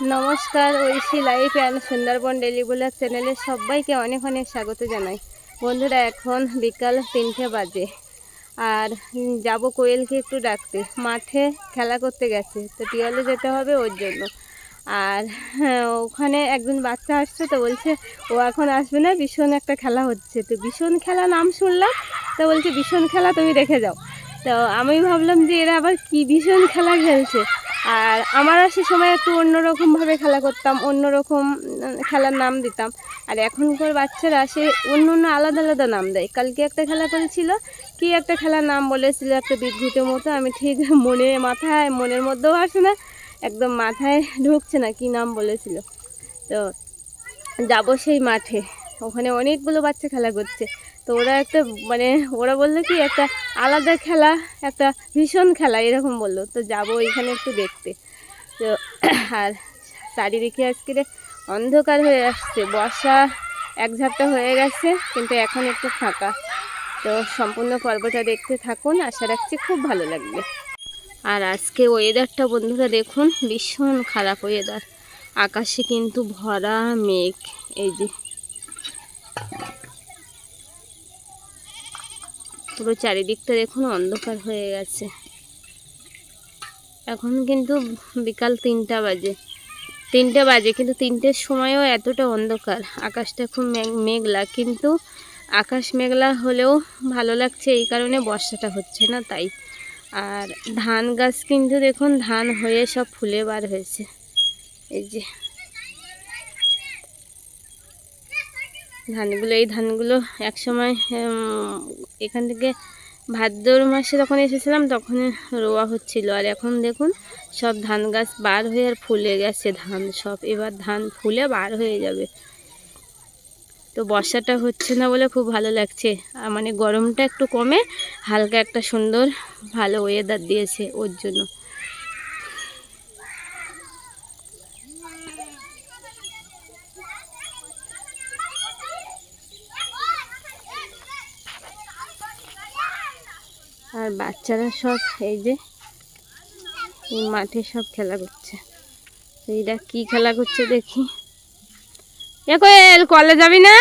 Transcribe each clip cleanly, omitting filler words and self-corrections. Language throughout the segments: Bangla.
নমস্কার, Aishi life and Sundarban daily blog চ্যানেলে সবাইকে অনেক অনেক স্বাগত জানাই। বন্ধুরা, এখন বিকাল 3টে বাজে আর যাব কোয়েলকে একটু ডাকতে। মাঠে খেলা করতে গেছে, তো টিওলে যেতে হবে ওর জন্য। আর ওখানে একজন বাচ্চা আসছে, তো বলছে ও এখন আসবে না, ভীষণ একটা খেলা হচ্ছে। তো ভীষণ খেলা নাম শুনলাম, তো বলছে ভীষণ খেলা তুমি রেখে যাও। তো আমি ভাবলাম যে এরা আবার কি ভীষণ খেলা খেলছে। আর আমরা সে সময় একটু অন্যরকমভাবে খেলা করতাম, অন্যরকম খেলার নাম দিতাম। আর এখনকার বাচ্চারা সে অন্য অন্য আলাদা আলাদা নাম দেয়। কালকে একটা খেলা করেছিল, কি একটা খেলার নাম বলেছিল, একটা বিদ্যুতের মতো, আমি ঠিক মনের মধ্যেও আসে না, একদম মাথায় ঢুকছে না কি নাম বলেছিল। তো যাব সেই মাঠে, ওখানে অনেকগুলো বাচ্চা খেলা করছে। তো ওরা একটা ওরা বললো কি একটা আলাদা খেলা, একটা ভীষণ খেলা এরকম বললো। তো যাব ওইখানে একটু দেখতে। তো আর চারিদিকে আজকে অন্ধকার হয়ে আসছে, বর্ষা এক ঝাপটা হয়ে গেছে, কিন্তু এখন একটু ফাঁকা। তো সম্পূর্ণ পর্বটা দেখতে থাকুন, আশা রাখছি খুব ভালো লাগবে। আর আজকে ওয়েদারটা বন্ধুরা দেখুন, ভীষণ খারাপ ওয়েদার। আকাশে কিন্তু ভরা মেঘ, এই যে পুরো চারিদিকটা দেখুন অন্ধকার হয়ে গেছে। এখন কিন্তু বিকাল 3টা বাজে, কিন্তু 3টের সময়ও এতটা অন্ধকার, আকাশটা খুব মেঘলা। কিন্তু আকাশ মেঘলা হলেও ভালো লাগছে, এই কারণে বর্ষাটা হচ্ছে না তাই। আর ধান গাছ কিন্তু দেখুন ধান হয়ে সব ফুলে বার হয়েছে। এই যে এই ধানগুলো একসময় এখান থেকে ভাদ্র মাসে যখন এসেছিলাম তখন রোয়া হচ্ছিল। আর এখন দেখুন সব ধান গাছ বার হয়ে আর ফুলে গেছে ধান সব, এবার ধান ফুলে বার হয়ে যাবে। তো বর্ষাটা হচ্ছে না বলে খুব ভালো লাগছে, গরমটা একটু কমে হালকা একটা সুন্দর ভালো ওয়েদার দিয়েছে ওর জন্য। আর বাচ্চারা সব এই যে এই মাঠে সব খেলা করছে। এইটা কি খেলা করছে দেখি। এ কোয়েল, কলে যাবি না?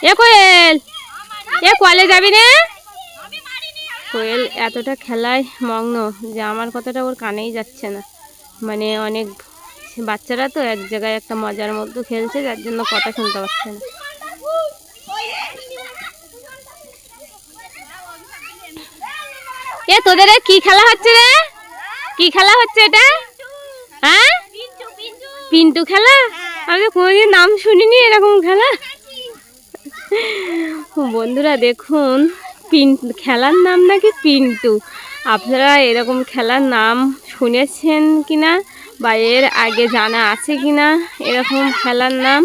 এ কোয়েল, এ কলে যাবি না? কোয়েল এতটা খেলায় মগ্ন যে আমার কথাটা ওর কানেই যাচ্ছে না। অনেক বাচ্চারা তো এক জায়গায় একটা মজার মধ্যে খেলছে, যার জন্য কথা শুনতে পাচ্ছে না। এ তোদের কি খেলা হচ্ছে রে? কি খেলা হচ্ছে এটা? হ্যাঁ, পিন্টু খেলা। আমি কোনোদিন নাম শুনিনি এরকম খেলা। বন্ধুরা দেখুন, খেলার নাম নাকি পিন্টু। আপনারা এরকম খেলার নাম শুনেছেন কিনা, বা এর আগে জানা আছে কিনা এরকম খেলার নাম,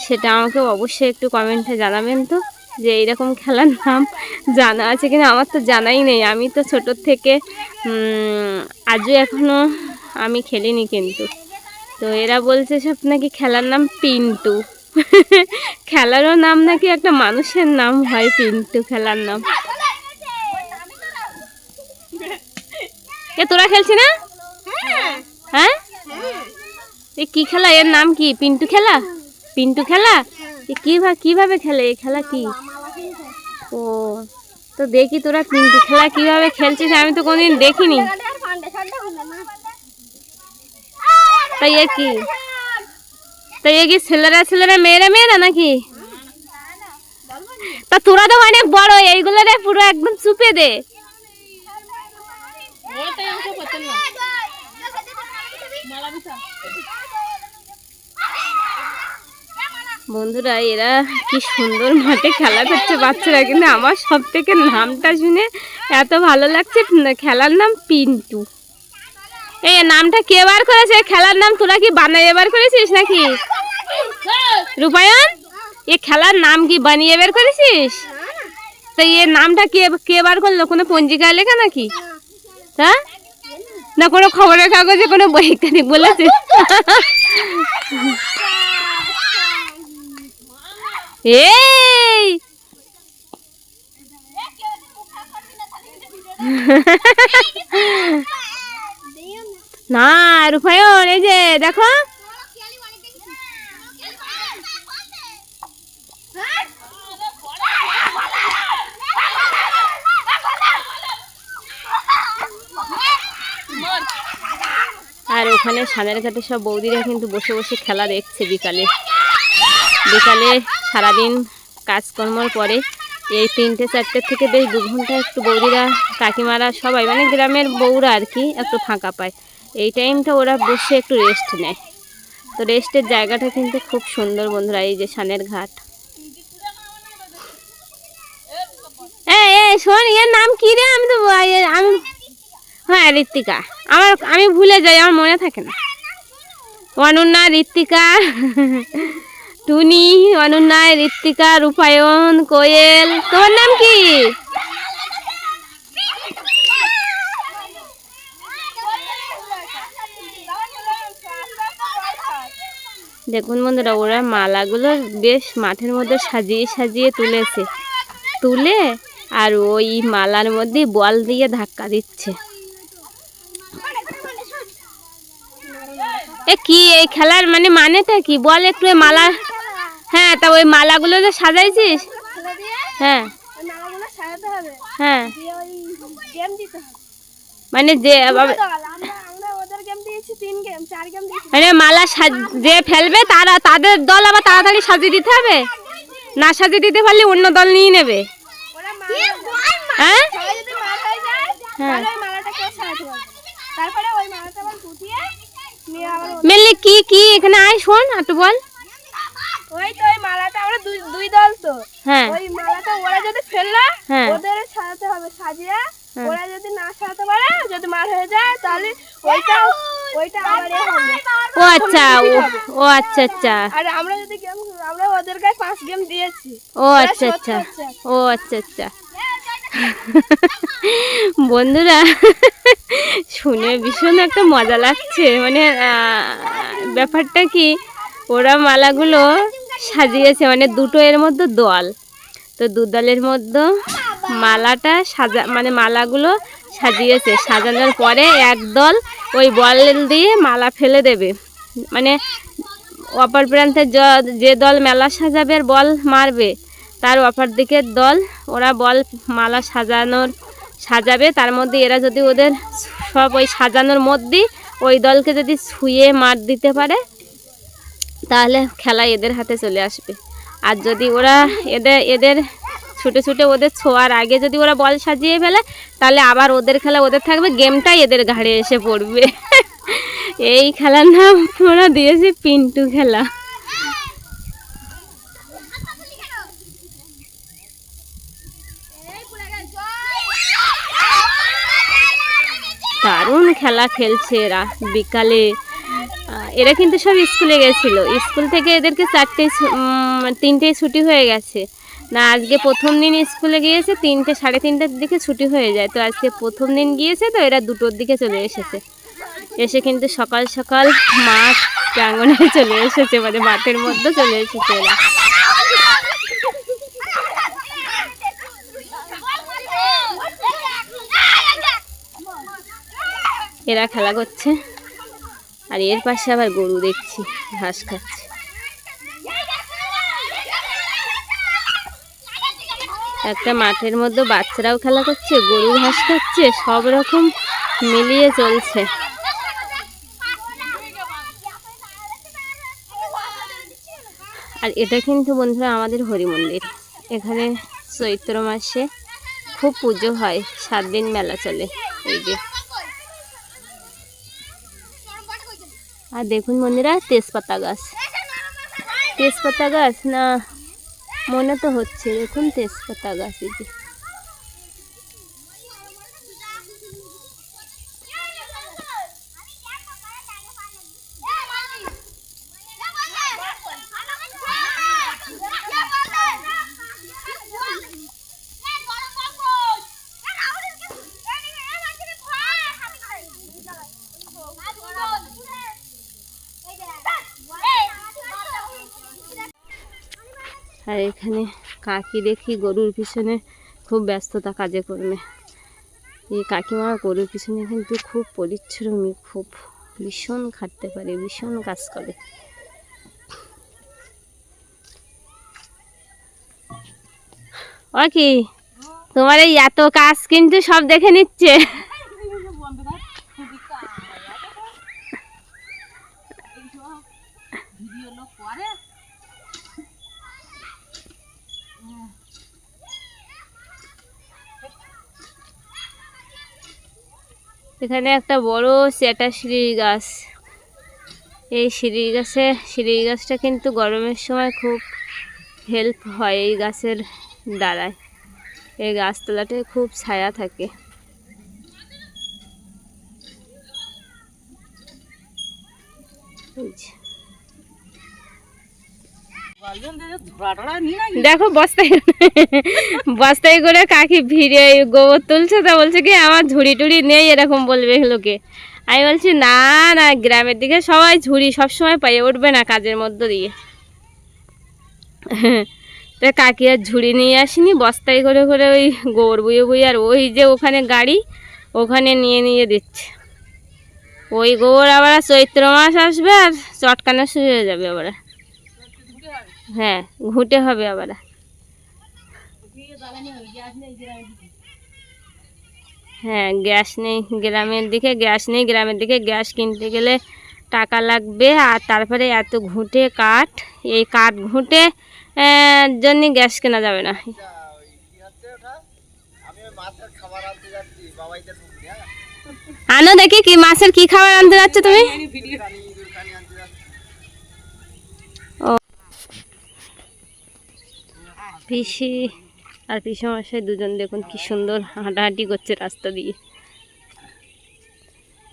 সেটা আমাকে অবশ্যই একটু কমেন্টে জানাবেন তো, যে এইরকম খেলার নাম জানা আছে কিনা। আমার তো জানাই নেই, আমি তো ছোটোর থেকে আজও এখনও আমি খেলিনি কিন্তু। তো এরা বলছে সব নাকি খেলার নাম পিন্টু। খেলারও নাম নাকি একটা মানুষের নাম হয় পিন্টু খেলার নাম। এ তোরা খেলছি না? হ্যাঁ, এ কি খেলা, এর নাম কি? পিন্টু খেলা। পিন্টু খেলা কিভাবে খেলে? এই খেলা কি? ও, তো দেখি তোরা পিন্টু খেলা কিভাবে খেলছিস, আমি তো কোনদিন দেখিনি। তাই এ কি ছেলেরা মেয়েরা নাকি? তা তোরা তো অনেক বড়, এইগুলো রে পুরো একদম চুপে দে। বন্ধুরা, এরা কি সুন্দর মাঠে খেলা করছে বাচ্চারা, কিন্তু আমার সব থেকে নামটা শুনে এত ভালো লাগছে। খেলার নাম পিন্টু। এই নামটা কে বার করেছে? খেলার নাম তোরা কি বানিয়ে বার করেছিস নাকি রূপায়ণ? এ খেলার নাম কি বানিয়ে বের করেছিস? তো এর নামটা কে বার করলো? কোনো পঞ্জিকায় লেখা নাকি? হ্যাঁ, না কোনো খবরের কাগজে কোনো বৈজ্ঞানিক বলেছে? এই না রূপায়ণ, এই যে দেখো আর ওখানে সানের ঘাটে সব বৌদিরা কিন্তু বসে বসে খেলা দেখছে বিকালে বিকালে সারাদিন কাজকর্মর পরে এই 3টে 4টে থেকে বেশ 2 ঘন্টা একটু বৌদিরা কাকিমারা সবাই মানে গ্রামের বউরা আর কি একটু ফাঁকা পায়। এই টাইমটা ওরা বসে একটু রেস্ট নেয়। তো রেস্টের জায়গাটা কিন্তু খুব সুন্দর বন্ধুরা, এই যে সানের ঘাট। শোন, এর নাম কি রে? আমি হ্যাঁ ঋত্বিকা, আমি ভুলে যাই, আমার মনে থাকে না। অনন্যা, ঋত্বিকা, টুনি, অনন্যা, ঋত্বিকা, রূপায়ণ, কোয়েল। তোমার নাম কি? দেখুন বন্ধুরা, ওরা মালাগুলো বেশ মাঠের মধ্যে সাজিয়ে সাজিয়ে তুলেছে, তুলে আর ওই মালার মধ্যে বল দিয়ে ধাক্কা দিচ্ছে। কি এই খেলার মানেটা কি বল একটু? মালা, হ্যাঁ, তা ওই মালাগুলো যে সাজাইছিস, হ্যাঁ হ্যাঁ, যে মালা যে ফেলবে তাদের দল আবার তাড়াতাড়ি সাজিয়ে দিতে হবে, না সাজিয়ে দিতে পারলে অন্য দল নিয়ে নেবে। হ্যাঁ মেলে কি কি এখানে আয়, শোন একটু বল। ওই তো ওই মালাটা আমরা দুই দল তো, হ্যাঁ ওই মালাটা ওরা যদি ফেললো ওদের সাজাতে হবে, সাজিয়ে ওরা যদি না সাজাতে পারে, যদি মার হয়ে যায় তাহলে ওইটা আবার হবে। ও আচ্ছা, ও আচ্ছা আচ্ছা। আর আমরা যদি আমরা ওদের গায়ে 5 গেম দিয়েছি। ও আচ্ছা আচ্ছা, ও আচ্ছা আচ্ছা। বন্ধুরা শুনে ভীষণ একটা মজা লাগছে, ব্যাপারটা কি, ওরা মালাগুলো সাজিয়েছে দুটো এর মধ্যে দল, তো 2 দলের মধ্যে মালাটা মালাগুলো সাজিয়েছে, সাজানোর পরে এক দল ওই বল দিয়ে মালা ফেলে দেবে, অপর প্রান্তে যে দল মেলা সাজাবে আর বল মারবে তার অপর দিকের দল ওরা বল মালা সাজাবে, তার মধ্যে এরা যদি ওদের সব ওই সাজানোর মধ্যে ওই দলকে যদি ছুঁয়ে মার দিতে পারে তাহলে খেলা এদের হাতে চলে আসবে। আর যদি ওরা এদের ছুটে ছুটে ওদের ছোঁয়ার আগে যদি ওরা বল সাজিয়ে ফেলে তাহলে আবার ওদের খেলা ওদের থাকবে, গেমটাই এদের ঘাড়ে এসে পড়বে। এই খেলার নাম ওরা দিয়েছে পিন্টু খেলা। দারুণ খেলা খেলছে এরা বিকালে। এরা কিন্তু সব স্কুলে গেছিল, স্কুল থেকে এদেরকে 3টেয় ছুটি হয়ে গেছে না, আজকে প্রথম দিন স্কুলে গিয়েছে, 3টে 3:30টার দিকে ছুটি হয়ে যায়, তো আজকে প্রথম দিন গিয়েছে, তো এরা 2টোর দিকে চলে এসেছে, এসে কিন্তু সকাল সকাল মাঠ প্রাঙ্গণে চলে এসেছে, মাঠের মধ্যে চলে এসেছে এরা। এরা খেলা করছে আর এর পাশে আবার গরু দেখছি ঘাস খাচ্ছে। একটা মাঠের মধ্যে বাচ্চারাও খেলা করছে, গরু ঘাস খাচ্ছে, সব রকম মিলিয়ে চলছে। আর এটা কিন্তু বন্ধুরা আমাদের হরি মন্দির, এখানে চৈত্র মাসে খুব পুজো হয়, 7 দিন মেলা চলে। এই যে আর দেখুন বন্ধুরা, তেজপাতা গাছ না মনে তো হচ্ছে, দেখুন তেজপাতা গাছ। এই যে আর এখানে কাকি দেখি গরুর পিছনে খুব ব্যস্ততা কাজে কর্মে। এই কাকিমা গরুর পিছনে কিন্তু খুব পরিশ্রমী, খুব ভীষণ খাটতে পারে, ভীষণ কাজ করে। ও কি তোমার এই এত কাজ কিন্তু সব দেখে নিচ্ছে। এখানে একটা বড় সেটা শিরিষ গাছ। এই শিরিষ গাছটা কিন্তু গরমের সময় খুব হেল্প হয় এই গাছের দ্বারায়। এই গাছতলাটায় খুব ছায়া থাকে। দেখো বস্তায় করে কাকি ভিড়ে গোবর তুলছে, তা বলছে কি আমার ঝুড়ি টুড়ি নেই, এরকম বলবে লোকে। আমি বলছি না না, গ্রামের দিকে সবাই ঝুড়ি সবসময় পাইয়ে উঠবে না কাজের মধ্য দিয়ে। তো কাকি আর ঝুড়ি নিয়ে আসিনি, বস্তায় করে করে ওই গোবর বইয়ে বইয়ে, আর ওই যে ওখানে গাড়ি ওখানে নিয়ে নিয়ে দিচ্ছে। ওই গোবর আবার চৈত্র মাস আসবে আর চটকানো শুরু হয়ে যাবে আবার। হ্যাঁ, ঘুঁটে হবে আবার। হ্যাঁ, গ্যাস নেই গ্রামের দিকে, গ্যাস নেই গ্রামের দিকে। গ্যাস কিনতে গেলে টাকা লাগবে, আর তারপরে এত ঘুঁটে কাঠ, এই কাঠ ঘুঁটে জন্য গ্যাস কেনা যাবে না। আনো দেখি কি মাছের কি খাবার আনতে যাচ্ছ তুমি? পিসি আর পিসমশাই দুজন দেখুন কি সুন্দর হাঁটাহাঁটি করছে রাস্তা দিয়ে।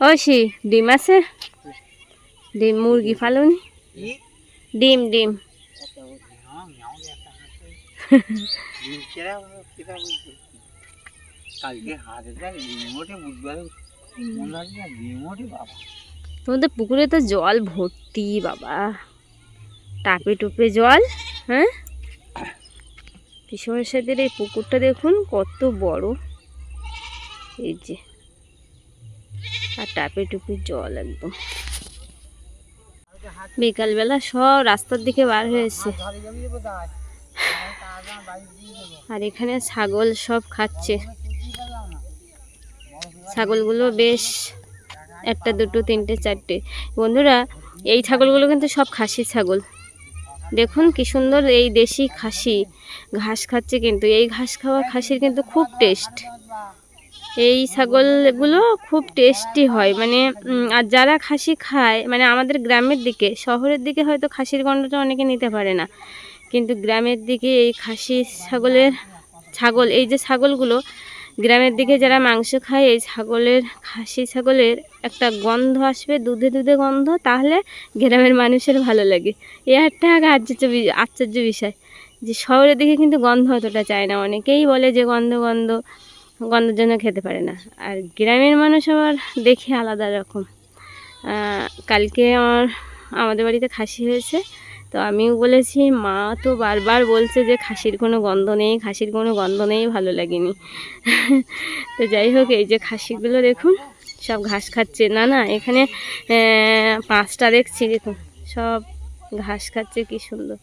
ওসি ডিম আছে? ডিম মুরগি ফালুনি? ডিম ডিম তোমাদের পুকুরে তো জল ভর্তি বাবা, টাপে টুপে জল। হ্যাঁ, পিসমশাইদের এই পুকুরটা দেখুন কত বড়, এই যে, আর টাপে টুপে জল একদম। বিকালবেলা সব রাস্তার দিকে বার হয়েছে, আর এখানে ছাগল সব খাচ্ছে। ছাগলগুলো বেশ একটা দুটো তিনটে চারটে। বন্ধুরা, এই ছাগলগুলো কিন্তু সব খাসি ছাগল। দেখুন কি সুন্দর এই দেশি খাসি ঘাস খাচ্ছে, কিন্তু এই ঘাস খাওয়া খাসির কিন্তু খুব টেস্ট। এই ছাগলগুলো খুব টেস্টি হয়, মানে আর যারা খাসি খায়, মানে আমাদের গ্রামের দিকে, শহরের দিকে হয়তো খাসির গন্ধটা অনেকে নিতে পারে না, কিন্তু গ্রামের দিকে এই খাসি ছাগল এই যে ছাগলগুলো গ্রামের দিকে যারা মাংস খায়, এই খাসি ছাগলের একটা গন্ধ আসবে, দুধে দুধে গন্ধ, তাহলে গ্রামের মানুষের ভালো লাগে। এ একটা আশ্চর্য বিষয় যে শহরের দিকে কিন্তু গন্ধ অতটা চায় না, অনেকেই বলে যে গন্ধের জন্য খেতে পারে না। আর গ্রামের মানুষ আবার দেখে আলাদা রকম। কালকে আমাদের বাড়িতে খাসি হয়েছে, তো আমিও বলেছি, মা তো বারবার বলছে যে খাসির কোনো গন্ধ নেই, খাসির কোনো গন্ধ নেই, ভালো লাগেনি। তো যাই হোক, এই যে খাসিগুলো দেখুন সব ঘাস খাচ্ছে। না না, এখানে 5টা দেখছি, দেখুন সব ঘাস খাচ্ছে, কি সুন্দর।